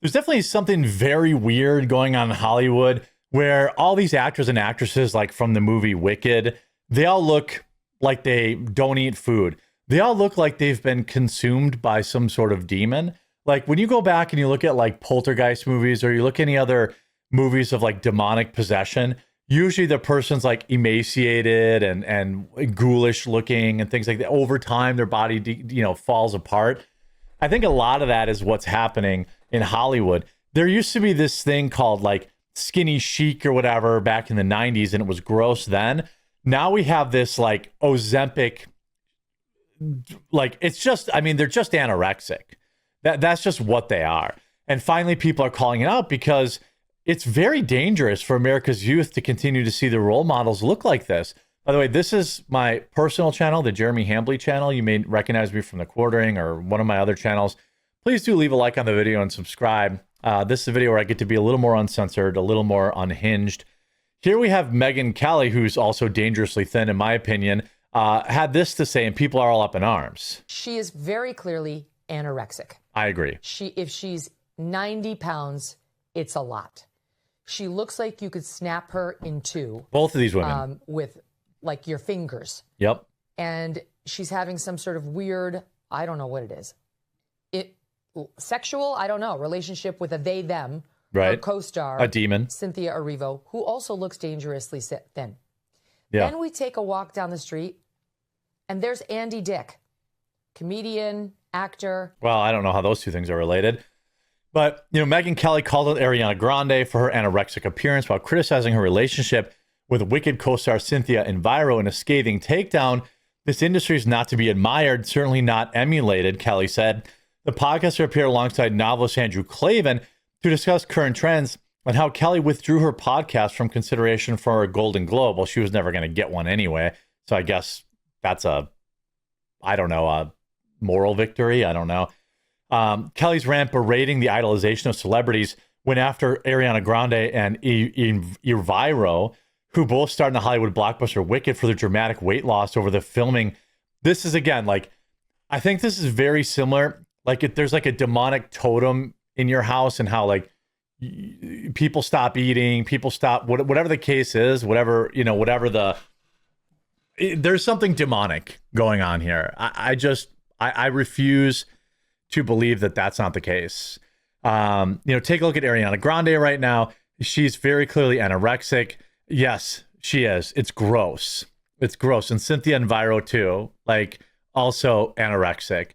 There's definitely something very weird going on in Hollywood where all these actors and actresses, like from the movie Wicked, they all look like they don't eat food. They all look like they've been consumed by some sort of demon. Like when you go back and you look at like poltergeist movies or you look at any other movies of like demonic possession, usually the person's like emaciated and ghoulish looking and things like that. Over time, their body, falls apart. I think a lot of that is what's happening in Hollywood. There used to be this thing called like skinny chic or whatever back in the 90s, and it was gross then. Now we have this like Ozempic, like it's just, I mean, they're just anorexic. That's just what they are. And finally, people are calling it out because it's very dangerous for America's youth to continue to see the role models look like this. By the way, this is my personal channel, the Jeremy Hambley channel. You may recognize me from The Quartering or one of my other channels. Please do leave a like on the video and subscribe. This is a video where I get to be a little more uncensored, a little more unhinged. Here we have Megyn Kelly, who's also dangerously thin, in my opinion, had this to say, and people are all up in arms. She is very clearly anorexic. I agree. If she's 90 pounds, it's a lot. She looks like you could snap her in two. Both of these women. With like your fingers. Yep. And she's having some sort of weird, I don't know what it is. Sexual, I don't know, relationship with a they, them. Right. Her co-star. A demon. Cynthia Erivo, who also looks dangerously thin. Yeah. Then we take a walk down the street, and there's Andy Dick, comedian, actor. Well, I don't know how those two things are related. But, Megyn Kelly called out Ariana Grande for her anorexic appearance while criticizing her relationship with Wicked co-star Cynthia Erivo in a scathing takedown. This industry is not to be admired, certainly not emulated, Kelly said. The podcaster appeared alongside novelist Andrew Klavan to discuss current trends and how Kelly withdrew her podcast from consideration for a Golden Globe. Well, she was never going to get one anyway. So I guess that's a moral victory. I don't know. Kelly's rant berating the idolization of celebrities went after Ariana Grande and Erivo, who both starred in the Hollywood blockbuster Wicked, for their dramatic weight loss over the filming. This is, again, like, I think this is very similar. Like, if there's like a demonic totem in your house and how like people stop eating, people stop, whatever the case is, whatever there's something demonic going on here. I refuse to believe that that's not the case. Take a look at Ariana Grande right now. She's very clearly anorexic. Yes, she is. It's gross. It's gross. And Cynthia Erivo too, like, also anorexic.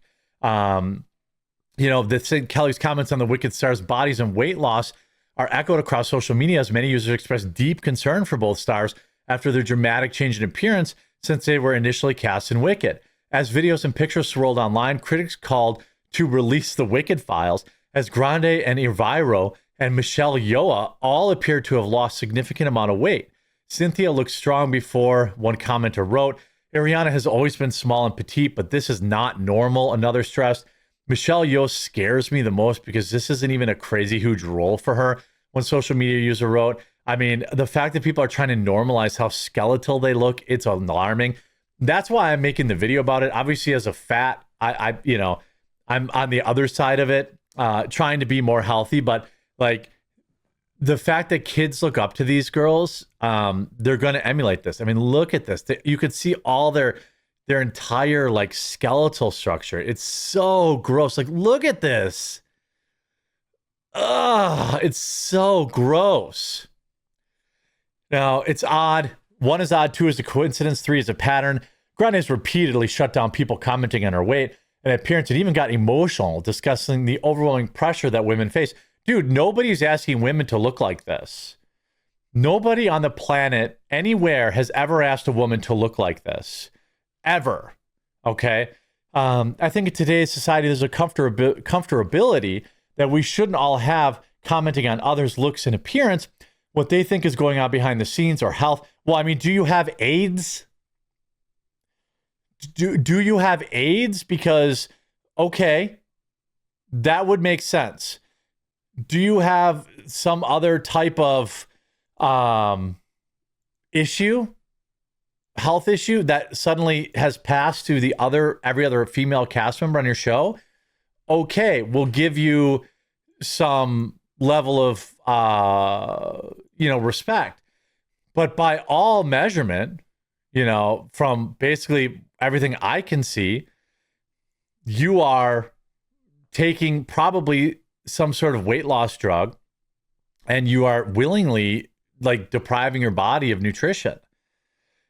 Kelly's comments on the Wicked stars' bodies and weight loss are echoed across social media as many users expressed deep concern for both stars after their dramatic change in appearance since they were initially cast in Wicked. As videos and pictures swirled online, critics called to release the Wicked files as Grande and Erivo and Michelle Yeoh all appeared to have lost significant amount of weight. Cynthia looked strong before, one commenter wrote. Ariana has always been small and petite, but this is not normal, another stressed. Michelle Yeoh scares me the most because this isn't even a crazy huge role for her, one social media user wrote. I mean, the fact that people are trying to normalize how skeletal they look, it's alarming. That's why I'm making the video about it. Obviously, as a fat, I'm on the other side of it, trying to be more healthy. But like the fact that kids look up to these girls, they're going to emulate this. I mean, look at this. You could see all their entire like skeletal structure. It's so gross. Like, look at this. Ugh, it's so gross. Now, it's odd. 1 is odd, 2 is a coincidence, 3 is a pattern. Grande has repeatedly shut down people commenting on her weight and appearance, and even got emotional discussing the overwhelming pressure that women face. Dude, nobody's asking women to look like this. Nobody on the planet anywhere has ever asked a woman to look like this. Ever. Okay? I think in today's society, there's a comfortability that we shouldn't all have commenting on others' looks and appearance, what they think is going on behind the scenes or health. Well, I mean, do you have AIDS? Do you have AIDS? Because, okay, that would make sense. Do you have some other type of issue, health issue that suddenly has passed to every other female cast member on your show? Okay, we'll give you some level of, respect. But by all measurement, from basically everything I can see, you are taking probably some sort of weight loss drug, and you are willingly like depriving your body of nutrition.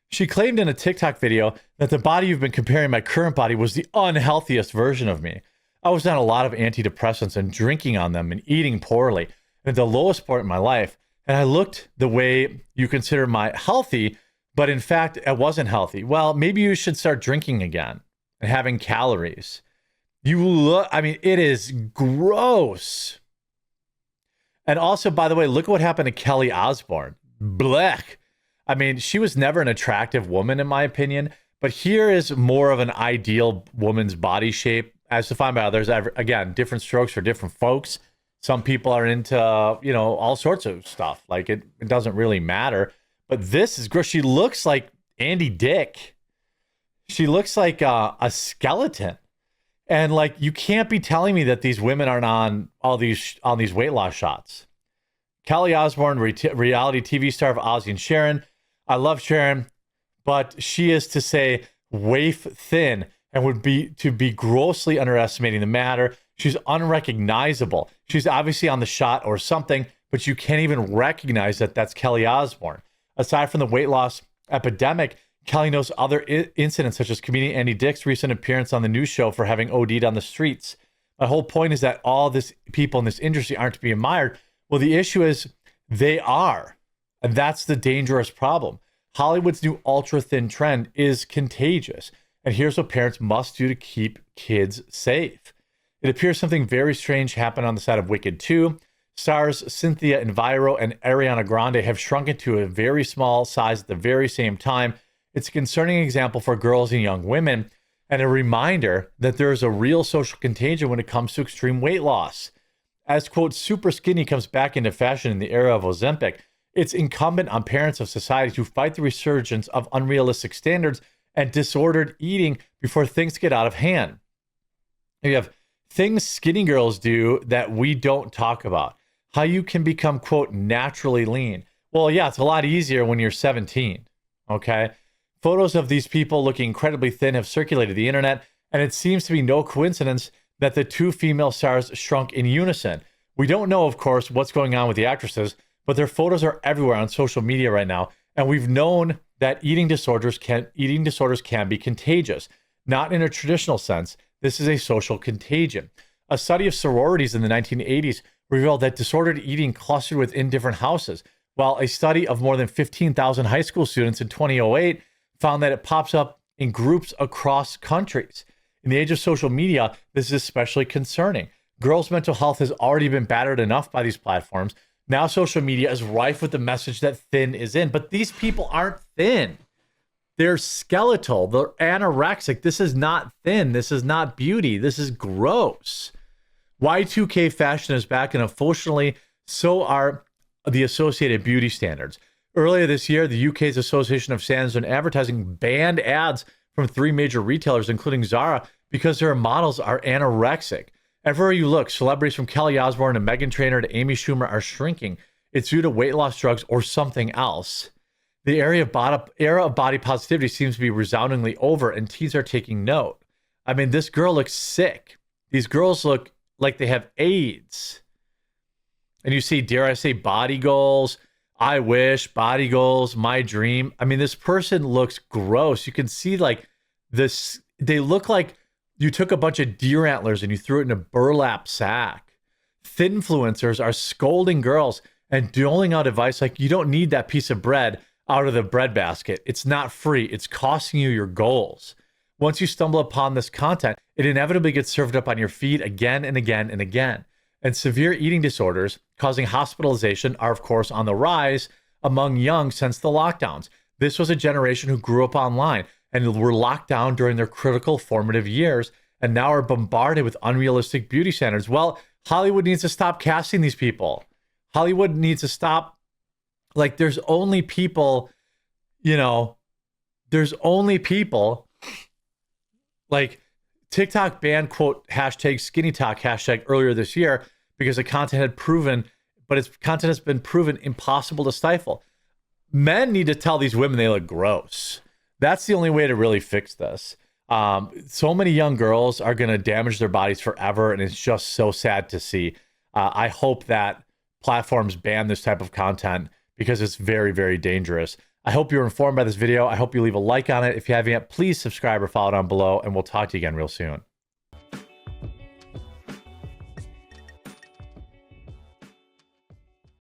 She claimed in a TikTok video that the body you've been comparing my current body was the unhealthiest version of me. I was on a lot of antidepressants and drinking on them and eating poorly at the lowest point in my life. And I looked the way you consider my healthy, but in fact, I wasn't healthy. Well, maybe you should start drinking again and having calories. It is gross. And also, by the way, look at what happened to Kelly Osbourne. Blech. I mean, she was never an attractive woman, in my opinion, but here is more of an ideal woman's body shape as defined by others. Again, different strokes for different folks. Some people are into, all sorts of stuff. Like it doesn't really matter. But this is gross. She looks like Andy Dick. She looks like a skeleton. And like, you can't be telling me that these women aren't on these weight loss shots. Kelly Osbourne, reality TV star of Ozzy and Sharon. I love Sharon, but she is, to say, waif thin and would be grossly underestimating the matter. She's unrecognizable. She's obviously on the shot or something, but you can't even recognize that that's Kelly Osbourne. Aside from the weight loss epidemic, Kelly knows other incidents, such as comedian Andy Dick's recent appearance on the news show for having OD'd on the streets. My whole point is that all this people in this industry aren't to be admired. Well, the issue is they are, and that's the dangerous problem. Hollywood's new ultra-thin trend is contagious, and here's what parents must do to keep kids safe. It appears something very strange happened on the set of Wicked 2. Stars Cynthia and Erivo and Ariana Grande have shrunken to a very small size at the very same time. It's a concerning example for girls and young women, and a reminder that there is a real social contagion when it comes to extreme weight loss. As, quote, super skinny comes back into fashion in the era of Ozempic, it's incumbent on parents of society to fight the resurgence of unrealistic standards and disordered eating before things get out of hand. You have things skinny girls do that we don't talk about. How you can become, quote, naturally lean. Well, yeah, it's a lot easier when you're 17, okay? Photos of these people looking incredibly thin have circulated the internet, and it seems to be no coincidence that the two female stars shrunk in unison. We don't know, of course, what's going on with the actresses, but their photos are everywhere on social media right now, and we've known that eating disorders can be contagious. Not in a traditional sense. This is a social contagion. A study of sororities in the 1980s revealed that disordered eating clustered within different houses, while a study of more than 15,000 high school students in 2008 found that it pops up in groups across countries. In the age of social media, this is especially concerning. Girls' mental health has already been battered enough by these platforms. Now social media is rife with the message that thin is in. But these people aren't thin. They're skeletal. They're anorexic. This is not thin. This is not beauty. This is gross. Y2K fashion is back, and unfortunately, so are the associated beauty standards. Earlier this year, the UK's Association of Standards and Advertising banned ads from 3 major retailers, including Zara, because their models are anorexic. Everywhere you look, celebrities from Kelly Osbourne and Meghan Trainor to Amy Schumer are shrinking. It's due to weight loss drugs or something else. The era of body positivity seems to be resoundingly over, and teens are taking note. I mean, this girl looks sick. These girls look like they have AIDS. And you see, dare I say, body goals, I wish, body goals, my dream. I mean, this person looks gross. You can see like this, they look like you took a bunch of deer antlers and you threw it in a burlap sack. Thinfluencers are scolding girls and doling out advice like, you don't need that piece of bread out of the bread basket. It's not free. It's costing you your goals. Once you stumble upon this content, it inevitably gets served up on your feed again and again and again. And severe eating disorders causing hospitalization are, of course, on the rise among young since the lockdowns. This was a generation who grew up online and were locked down during their critical formative years and now are bombarded with unrealistic beauty standards. Well, Hollywood needs to stop casting these people. Hollywood needs to stop. Like, there's only people, like TikTok banned, quote, hashtag skinny talk hashtag earlier this year because the content had proven, but its content has been proven impossible to stifle. Men need to tell these women they look gross. That's the only way to really fix this. So many young girls are going to damage their bodies forever, and it's just so sad to see. I hope that platforms ban this type of content because it's very, very dangerous. I hope you're informed by this video. I hope you leave a like on it. If you haven't yet, please subscribe or follow down below, and we'll talk to you again real soon.